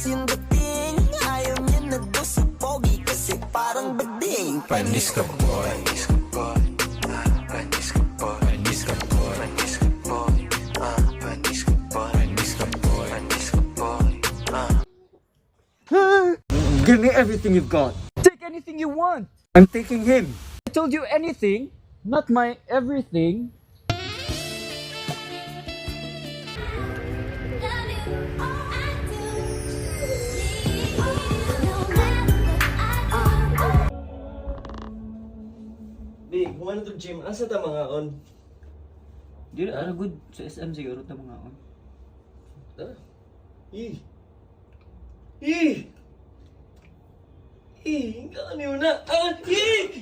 Yung dating, ayaw niya na daw sa pogi kasi parang bading. Panis ka boy, panis ka boy, panis ka boy, panis ka boy, panis ka boy, panis ka boy, panis ka boy, panis ka boy. Give me everything you've got. Take anything you want. I'm taking him. I told you anything, not my everything. Di, kung ano to gym, asa ta mga on? Di na good sa SM siguro ta mga on. Ah. Eh. Eh. Ano yun na?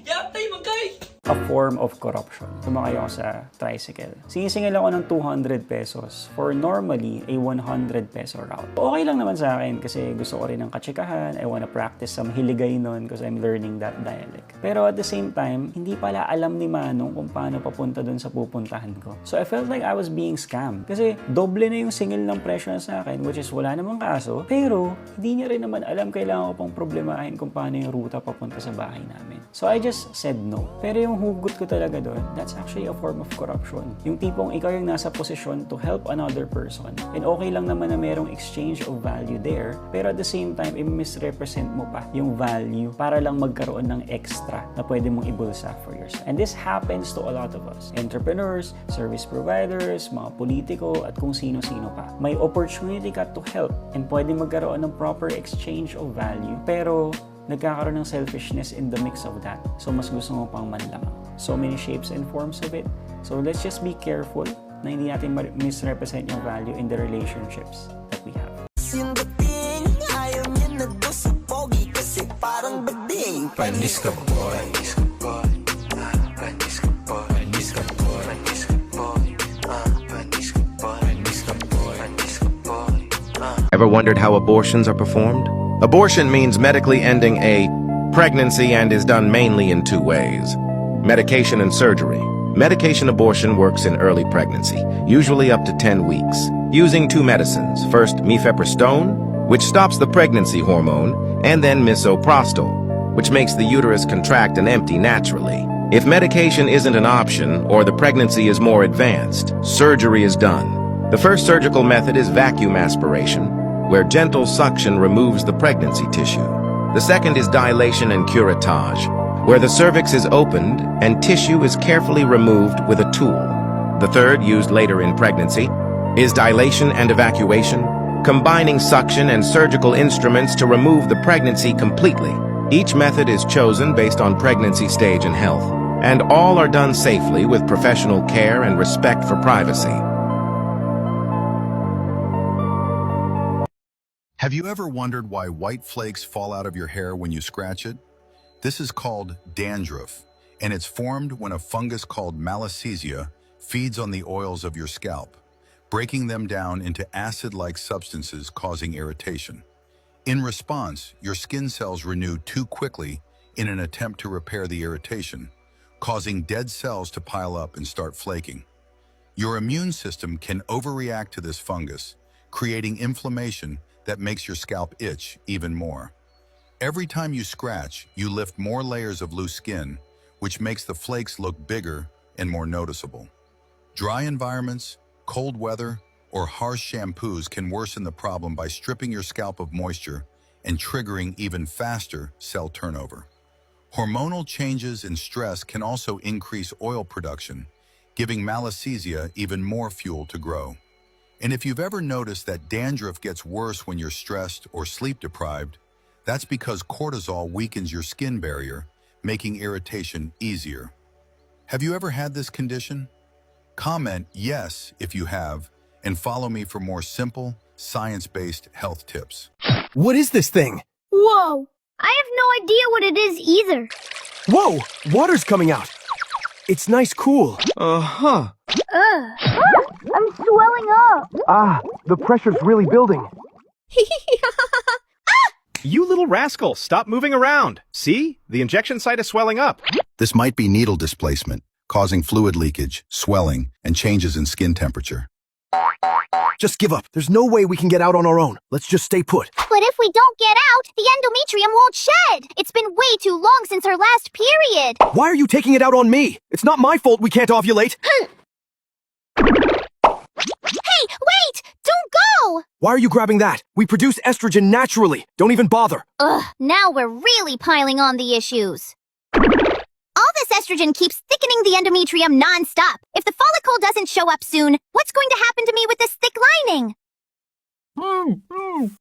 Yaptay magkay! A form of corruption. Sumakay ako sa tricycle. Sinisingil ako ng 200 pesos for normally a 100 peso route. Okay lang naman sa akin kasi gusto ko rin ng katsikahan. I wanna practice some Hiligay nun because I'm learning that dialect. Pero at the same time, hindi pala alam ni Manong kung paano papunta dun sa pupuntahan ko. So I felt like I was being scammed. Kasi doble na yung singil ng presyo na sa akin, which is wala namang kaso. Pero hindi niya rin naman alam, kailangan ko pang problemahin kung paano yung ruta papunta sa bahay namin. So I just said no. Pero yung hugot ko talaga doon, that's actually a form of corruption. Yung tipong ikaw yung nasa posisyon to help another person. And okay lang naman na merong exchange of value there, pero at the same time, i-misrepresent mo pa yung value para lang magkaroon ng extra na pwede mong ibulsa for yourself. And this happens to a lot of us. Entrepreneurs, service providers, mga politiko, at kung sino-sino pa. May opportunity ka to help and pwede magkaroon ng proper exchange of value, pero nagkakaroon ng selfishness in the mix of that. So, mas gusto mo pang manlamang. So many shapes and forms of it. So, let's just be careful na hindi natin misrepresent yung value in the relationships that we have. Yung dating, ayaw niya na daw sa pogi kasi parang bading. Panis ka boy, panis ka boy, panis ka boy, panis ka boy, panis ka boy, panis ka boy, panis ka boy, panis ka boy. Ever wondered how abortions are performed? Abortion means medically ending a pregnancy and is done mainly in two ways: medication and surgery. Medication abortion works in early pregnancy, usually up to 10 weeks, using two medicines. First, mifepristone, which stops the pregnancy hormone, and then misoprostol, which makes the uterus contract and empty naturally. If medication isn't an option or the pregnancy is more advanced, surgery is done. The first surgical method is vacuum aspiration, where gentle suction removes the pregnancy tissue. The second is dilation and curettage, where the cervix is opened and tissue is carefully removed with a tool. The third, used later in pregnancy, is dilation and evacuation, combining suction and surgical instruments to remove the pregnancy completely. Each method is chosen based on pregnancy stage and health, and all are done safely with professional care and respect for privacy. Have you ever wondered why white flakes fall out of your hair when you scratch it? This is called dandruff, and it's formed when a fungus called Malassezia feeds on the oils of your scalp, breaking them down into acid-like substances causing irritation. In response, your skin cells renew too quickly in an attempt to repair the irritation, causing dead cells to pile up and start flaking. Your immune system can overreact to this fungus, creating inflammation that makes your scalp itch even more. Every time you scratch, you lift more layers of loose skin, which makes the flakes look bigger and more noticeable. Dry environments, cold weather, or harsh shampoos can worsen the problem by stripping your scalp of moisture and triggering even faster cell turnover. Hormonal changes and stress can also increase oil production, giving Malassezia even more fuel to grow. And if you've ever noticed that dandruff gets worse when you're stressed or sleep deprived, that's because cortisol weakens your skin barrier, making irritation easier. Have you ever had this condition? Comment yes if you have, and follow me for more simple, science-based health tips. What is this thing? Whoa! I have no idea what it is either. Whoa! Water's coming out. It's nice cool. I'm swelling up. Ah, the pressure's really building. You little rascal, stop moving around. See? The injection site is swelling up. This might be needle displacement, causing fluid leakage, swelling, and changes in skin temperature. Just give up. There's no way we can get out on our own. Let's just stay put. But if we don't get out, the endometrium won't shed. It's been way too long since our last period. Why are you taking it out on me? It's not my fault we can't ovulate. Hey, wait! Don't go! Why are you grabbing that? We produce estrogen naturally. Don't even bother. Ugh, now we're really piling on the issues. All this estrogen keeps thickening the endometrium non-stop. If the follicle doesn't show up soon, what's going to happen to me with this thick lining?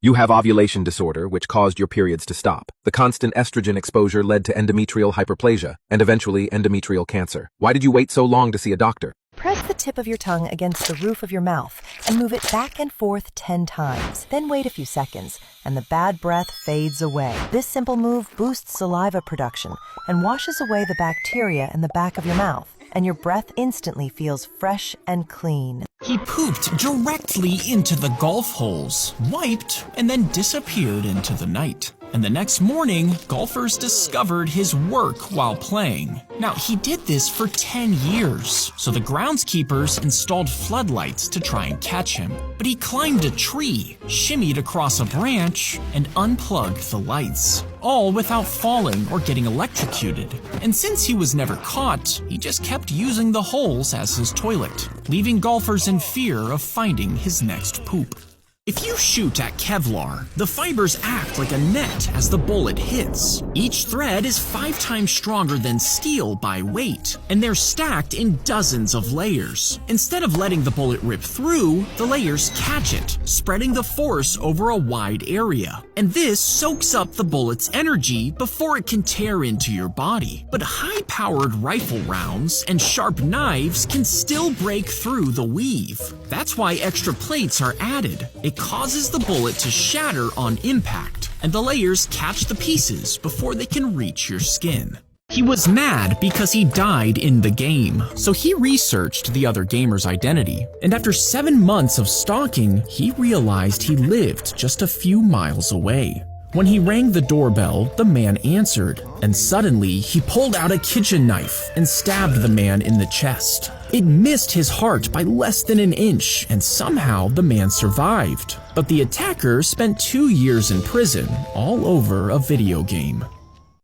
You have ovulation disorder, which caused your periods to stop. The constant estrogen exposure led to endometrial hyperplasia and eventually endometrial cancer. Why did you wait so long to see a doctor? Press the tip of your tongue against the roof of your mouth and move it back and forth 10 times. Then wait a few seconds, and the bad breath fades away. This simple move boosts saliva production and washes away the bacteria in the back of your mouth, and your breath instantly feels fresh and clean. He pooped directly into the golf holes, wiped, and then disappeared into the night. And the next morning, golfers discovered his work while playing. Now, he did this for 10 years, so the groundskeepers installed floodlights to try and catch him. But he climbed a tree, shimmied across a branch, and unplugged the lights, all without falling or getting electrocuted. And since he was never caught, he just kept using the holes as his toilet, leaving golfers in fear of finding his next poop. If you shoot at Kevlar, the fibers act like a net as the bullet hits. Each thread is 5 times stronger than steel by weight, and they're stacked in dozens of layers. Instead of letting the bullet rip through, the layers catch it, spreading the force over a wide area. And this soaks up the bullet's energy before it can tear into your body. But high-powered rifle rounds and sharp knives can still break through the weave. That's why extra plates are added. It causes the bullet to shatter on impact, and the layers catch the pieces before they can reach your skin. He was mad because he died in the game, so he researched the other gamer's identity, and after 7 months of stalking, he realized he lived just a few miles away. When he rang the doorbell, the man answered, and suddenly he pulled out a kitchen knife and stabbed the man in the chest. It missed his heart by less than an inch, and somehow the man survived. But the attacker spent 2 years in prison, all over a video game.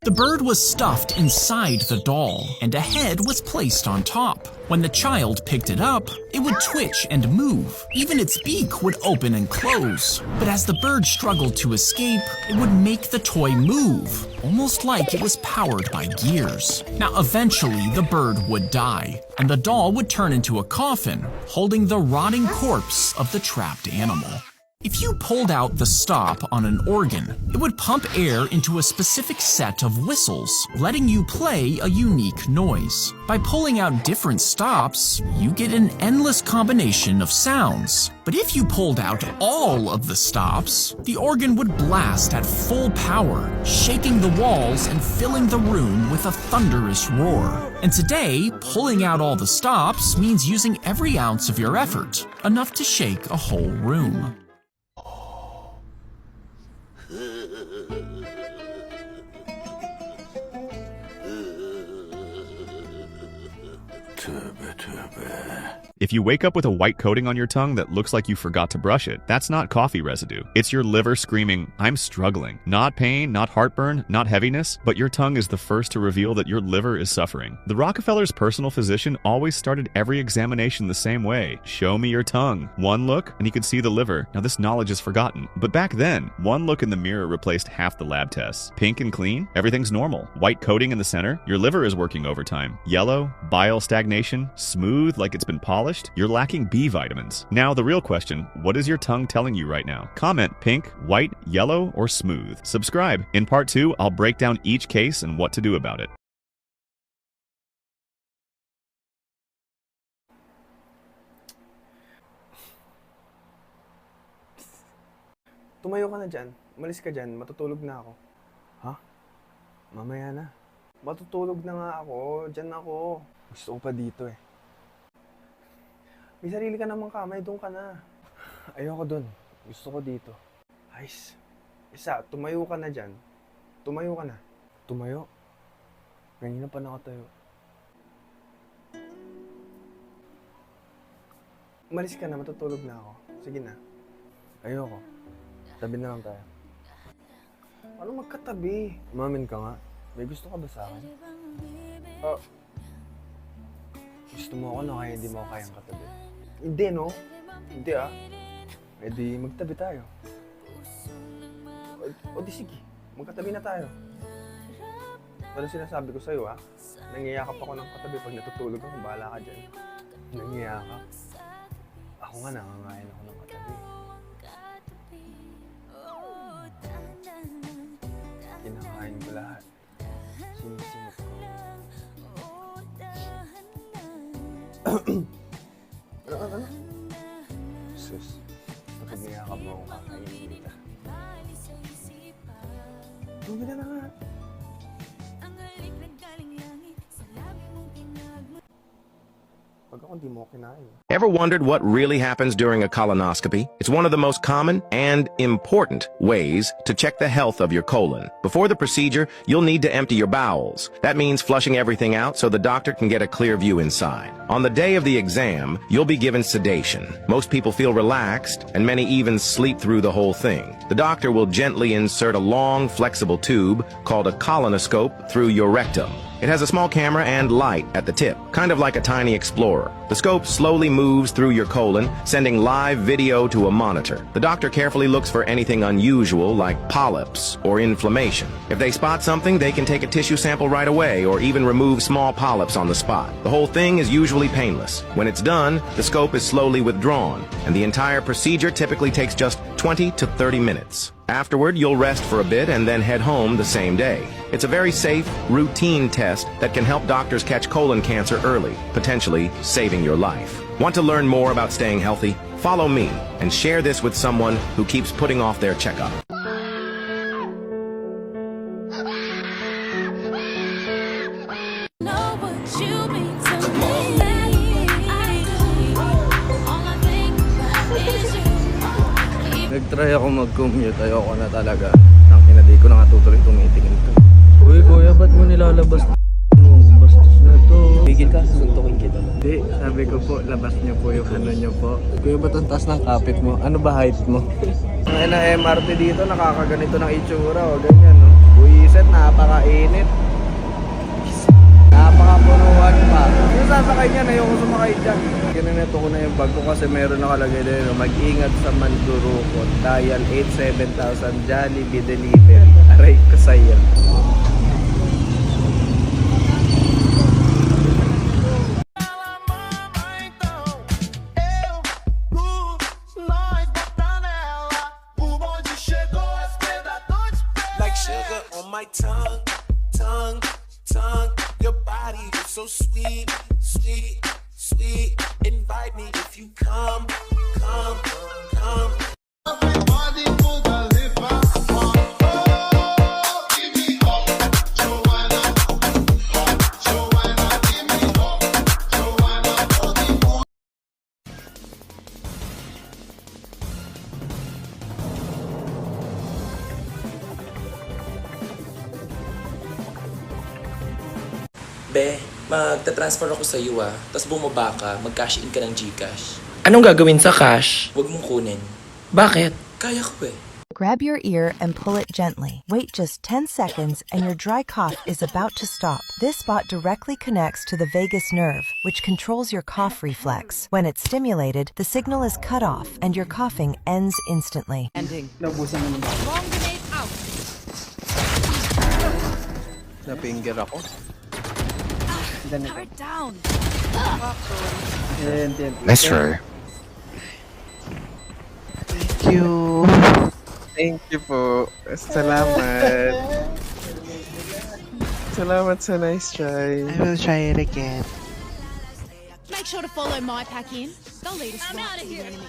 The bird was stuffed inside the doll, and a head was placed on top. When the child picked it up, it would twitch and move. Even its beak would open and close. But as the bird struggled to escape, it would make the toy move, almost like it was powered by gears. Now, eventually, the bird would die, and the doll would turn into a coffin, holding the rotting corpse of the trapped animal. If you pulled out the stop on an organ, it would pump air into a specific set of whistles, letting you play a unique noise. By pulling out different stops, you get an endless combination of sounds. But if you pulled out all of the stops, the organ would blast at full power, shaking the walls and filling the room with a thunderous roar. And today, pulling out all the stops means using every ounce of your effort, enough to shake a whole room. If you wake up with a white coating on your tongue that looks like you forgot to brush it, that's not coffee residue. It's your liver screaming, "I'm struggling." Not pain, not heartburn, not heaviness, but your tongue is the first to reveal that your liver is suffering. The Rockefeller's personal physician always started every examination the same way. Show me your tongue. One look, and he could see the liver. Now this knowledge is forgotten. But back then, one look in the mirror replaced half the lab tests. Pink and clean, everything's normal. White coating in the center, your liver is working overtime. Yellow, bile stagnation, smooth like it's been polished, you're lacking B vitamins. Now the real question, what is your tongue telling you right now? Comment pink, white, yellow, or smooth. Subscribe. In part 2, I'll break down each case and what to do about it. Tumayo ka na dyan. Umalis ka dyan. Matutulog na ako. Ha? Mamaya na. Matutulog na nga ako. Dyan ako. Gusto ko pa dito eh. May sarili ka namang kamay. Doon ka na. Ayoko doon. Gusto ko dito. Ayos. Isa, tumayo ka na dyan. Tumayo ka na. Tumayo? Kanina pa nakatayo. Umalis ka na, matutulog na ako. Sige na. Ayoko. Tabi na lang tayo. Ano magkatabi? Umamin ka nga. May gusto ka ba sa akin? Gusto mo ako na kaya hindi mo ako kayang katabi? Hindi, no? Hindi, ah. Eh di, magtabi tayo. O di sige, magkatabi na tayo. Ano sinasabi ko sa'yo, ah? Nangiyakap ako ng katabi pag natutulog ako. Bahala ka dyan. Nangiyakap. Ako nga, nangangain ako ng katabi. Kinakain ko lahat. Sinisingit ko. Ano? Sus, kapag niyakap mo akong kakainin kita. Tugin na nga. Pag ako di mo kinain. Ever wondered what really happens during a colonoscopy? It's one of the most common and important ways to check the health of your colon. Before the procedure, you'll need to empty your bowels. That means flushing everything out so the doctor can get a clear view inside. On the day of the exam, you'll be given sedation. Most people feel relaxed, and many even sleep through the whole thing. The doctor will gently insert a long, flexible tube called a colonoscope through your rectum. It has a small camera and light at the tip, kind of like a tiny explorer. The scope slowly moves through your colon, sending live video to a monitor. The doctor carefully looks for anything unusual like polyps or inflammation. If they spot something, they can take a tissue sample right away or even remove small polyps on the spot. The whole thing is usually painless. When it's done, the scope is slowly withdrawn, and the entire procedure typically takes just 20 to 30 minutes. Afterward, you'll rest for a bit and then head home the same day. It's a very safe, routine test that can help doctors catch colon cancer early, potentially saving your life. Want to learn more about staying healthy? Follow me and share this with someone who keeps putting off their checkup. Nag-try ako mag-commute, ayoko na talaga. Nang di ko na nga tutuloy tumitingin to. Uy kuya, ba't mo nilalabas mo? Bastos na to. Bigil ka, suntukin kita. Hindi, sabi ko po, labas niyo po yung ano niyo po. Kuya, ba't ang taas ng kapit mo? Ano ba height mo? Ang na MRT dito, nakakaganito ng itsura o ganyan, no? Buiset, napakainit. Napakapunuan pa. Yung sasakay niyan, ayoko sumakay dyan. Ginanito ko na yung bag ko kasi meron nakalagay din. Mag-ingat sa Mandurukot. Dial 87,000 Jollibee Delivery. Aray ko sa'yo. Like sugar on my tongue, tongue, tongue. Your body is so sweet, sweet, sweet. Invite me if you come, come, come. Everybody pull the liver. Give me up, Joanna. Joanna, give me up, Joanna. Be, magta-transfer ako sa iyo tapos bumaba ka, mag-cash in ka ng GCash. Anong gagawin sa cash? Huwag mong kunin. Bakit? Kaya ko eh. Grab your ear and pull it gently. Wait just 10 seconds and your dry cough is about to stop. This spot directly connects to the vagus nerve, which controls your cough reflex. When it's stimulated, the signal is cut off and your coughing ends instantly. Napinger ako. Turret down. Nice try. Thank you. Thank you po. Salamat. Salamat sa nice try. I will try it again. Make sure to follow my pack in. They'll lead us right to the enemy.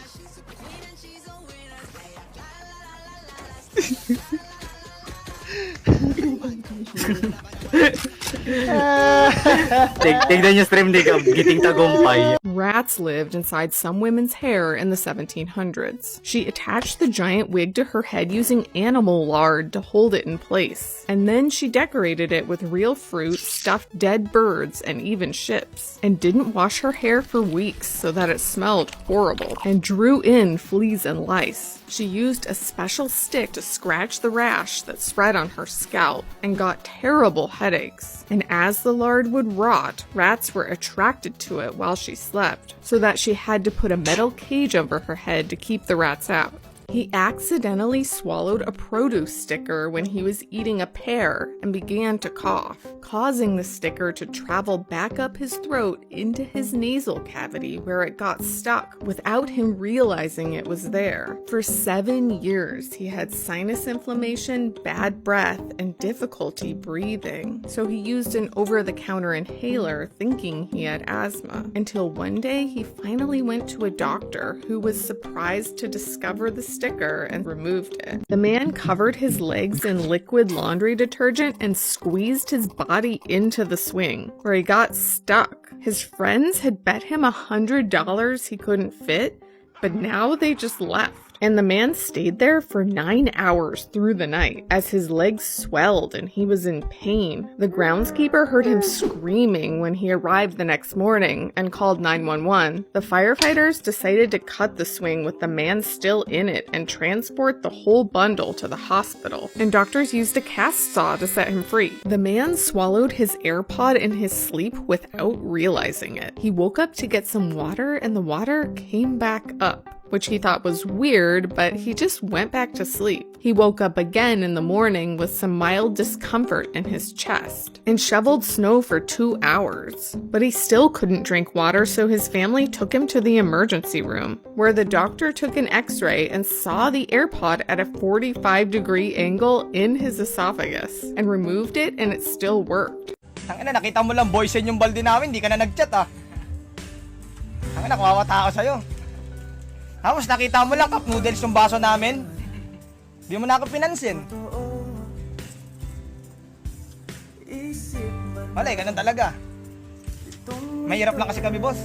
Tignan yung stream ni Gab, giting tagumpay. Rats lived inside some women's hair in the 1700s. She attached the giant wig to her head using animal lard to hold it in place. And then she decorated it with real fruit, stuffed dead birds, and even ships. And didn't wash her hair for weeks so that it smelled horrible and drew in fleas and lice. She used a special stick to scratch the rash that spread on her scalp and got terrible headaches. And as the lard would rot, rats were attracted to it while she slept, so that she had to put a metal cage over her head to keep the rats out. He accidentally swallowed a produce sticker when he was eating a pear and began to cough, causing the sticker to travel back up his throat into his nasal cavity where it got stuck without him realizing it was there. For 7 years, he had sinus inflammation, bad breath, and difficulty breathing. So he used an over-the-counter inhaler thinking he had asthma, until one day he finally went to a doctor who was surprised to discover the sticker and removed it. The man covered his legs in liquid laundry detergent and squeezed his body into the swing, where he got stuck. His friends had bet him $100 he couldn't fit, but now they just left. And the man stayed there for 9 hours through the night as his legs swelled and he was in pain. The groundskeeper heard him screaming when he arrived the next morning and called 911. The firefighters decided to cut the swing with the man still in it and transport the whole bundle to the hospital. And doctors used a cast saw to set him free. The man swallowed his AirPod in his sleep without realizing it. He woke up to get some water and the water came back up, which he thought was weird, but he just went back to sleep. He woke up again in the morning with some mild discomfort in his chest and shoveled snow for 2 hours. But he still couldn't drink water, so his family took him to the emergency room, where the doctor took an x-ray and saw the AirPod at a 45-degree angle in his esophagus and removed it, and it still worked. Tangina, nakita mo lang boys yung balde namin, di ka na nag-chat ah. Tangina, kawawata ako sa'yo. Tapos nakita mo lang cup noodles yung baso namin. Di mo na ako pinansin. Malay, ganun talaga. Mahirap lang kasi kami, boss.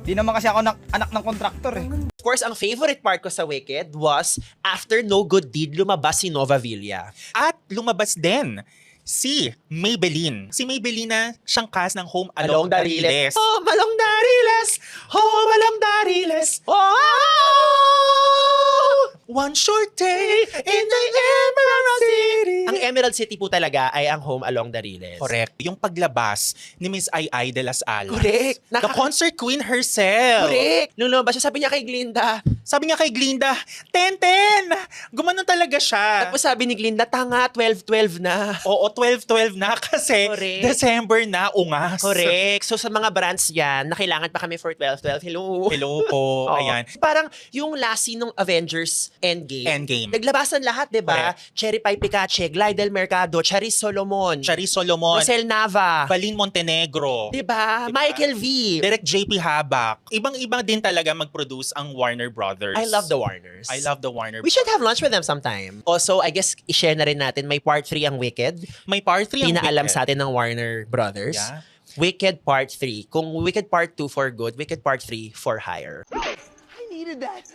Di naman kasi ako anak ng kontraktor eh. Of course, ang favorite part ko sa Wicked was after No Good Deed, lumabas si Nova Villa. At lumabas din si Maybelline. Si Maybelline na siyang cast ng Home Along the Riles. Home Along the Riles! Home Along the Riles! One short day in the Emerald City. Ang Emerald City po talaga ay ang Home Along the Riles. Correct. Yung paglabas ni Miss Ai de las Alas. Correct. The concert queen herself. Correct. Nung lumabas siya, sabi niya kay Glinda, 10-10! Gumanon talaga siya. Tapos sabi ni Glinda, tanga, 12-12 na. Oo, 12-12 na kasi Correct. December na, ungas. Correct. So sa mga brands yan, na kailangan pa kami for 12-12. Hello. Hello po. Ayan. Parang yung last scene ng Avengers Endgame. Naglabasan lahat, di ba? Cherry Pie Picache, Glidel Mercado, Charis Solomon, Rosel Nava, Balin Montenegro. Di ba? Michael V. Direct JP Habak. Ibang-ibang din talaga mag-produce ang Warner Brothers. I love the Warners. I love the Warner We should have lunch with them sometime. Also, I guess, i-share na rin natin, may part 3 ang Wicked. May part 3 ang Wicked. Pinaalam sa atin ng Warner Brothers. Yeah. Wicked Part 3. Kung Wicked Part 2 for good, Wicked Part 3 for hire. I needed that.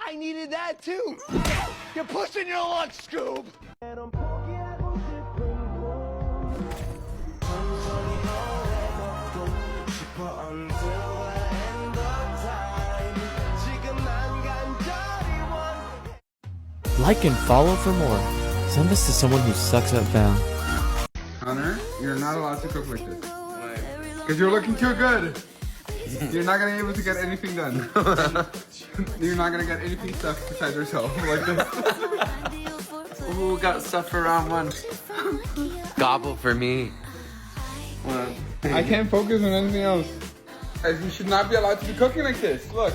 I needed that too. You're pushing your luck, Scoob. Like and follow for more. Send this to someone who sucks at Val. Hunter, you're not allowed to cook like this. Because you're looking too good. You're not gonna be able to get anything done. You're not gonna get anything stuck besides yourself like this. Ooh, got stuff for round 1. Gobble for me. I can't focus on anything else. You should not be allowed to be cooking like this. Look.